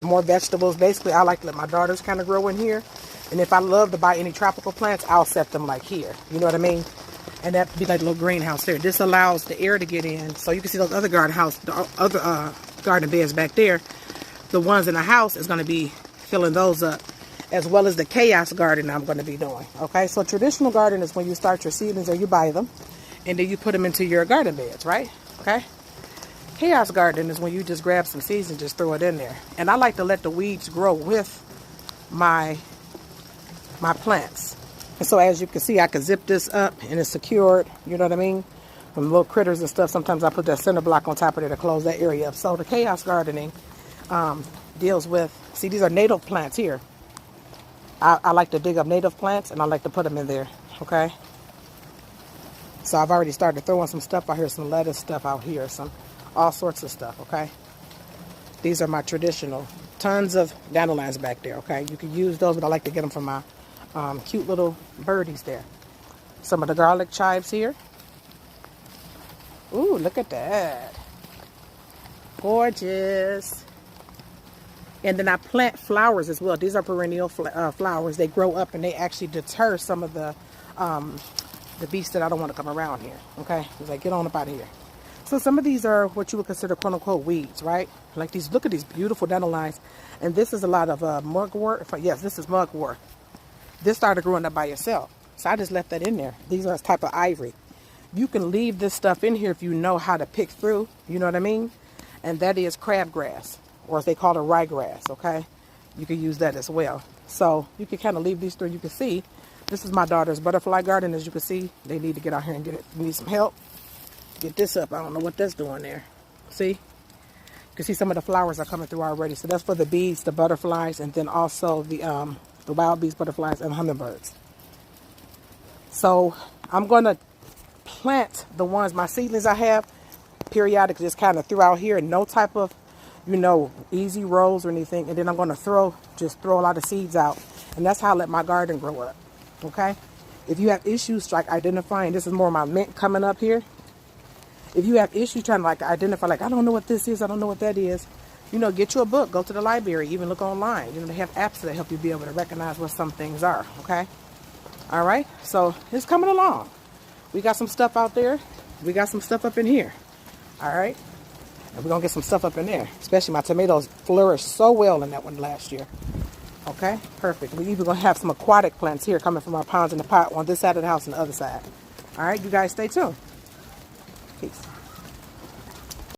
more vegetables. Basically, I like to let my daughters kind of grow in here. And if I love to buy any tropical plants, I'll set them like here. You know what I mean? And that'd be like a little greenhouse there. This allows the air to get in. So you can see those other garden beds back there. The ones in the house is going to be filling those up, as well as the chaos garden I'm going to be doing. Okay, so traditional garden is when you start your seedlings or you buy them, and then you put them into your garden beds, right? Okay. Chaos garden is when you just grab some seeds and just throw it in there. And I like to let the weeds grow with my plants. And so as you can see, I can zip this up and it's secured, you know what I mean? From little critters and stuff. Sometimes I put that center block on top of it to close that area up. So the chaos gardening deals with, see, these are native plants here. I like to dig up native plants and I like to put them in there, okay? So I've already started throwing some stuff out here, some lettuce stuff out here, all sorts of stuff, okay? These are my traditional, tons of dandelions back there, okay? You can use those, but I like to get them from my cute little birdies there. Some of the garlic chives here. Ooh, look at that. Gorgeous. And then I plant flowers as well. These are perennial flowers. They grow up and they actually deter some of the beasts that I don't want to come around here, okay? It's like, get on up out of here. So some of these are what you would consider quote unquote weeds, right? Like these, look at these beautiful dandelions. And this is a lot of mugwort. Yes, this is mugwort. This started growing up by itself. So I just left that in there. These are a type of ivory. You can leave this stuff in here if you know how to pick through, you know what I mean? And that is crabgrass, or as they call it, ryegrass, okay? You can use that as well. So you can kind of leave these through. You can see, this is my daughter's butterfly garden. As you can see, they need to get out here and get it. We need some help. Get this up. I don't know what that's doing there. See? You can see some of the flowers are coming through already. So that's for the bees, the butterflies, and then also the wild bees, butterflies, and hummingbirds. So I'm going to plant the ones, my seedlings I have, periodically just kind of throughout here. No type of, easy rows or anything. And then I'm going to just throw a lot of seeds out. And that's how I let my garden grow up. Okay? If you have issues like identifying, this is more of my mint coming up here. If you have issues trying to identify, I don't know what this is, I don't know what that is, get you a book, go to the library, even look online. They have apps that help you be able to recognize what some things are, okay? All right, so it's coming along. We got some stuff out there. We got some stuff up in here, all right? And we're going to get some stuff up in there. Especially my tomatoes flourished so well in that one last year. Okay, perfect. We're even going to have some aquatic plants here coming from our ponds in the pot on this side of the house and the other side. All right, you guys stay tuned. Peace.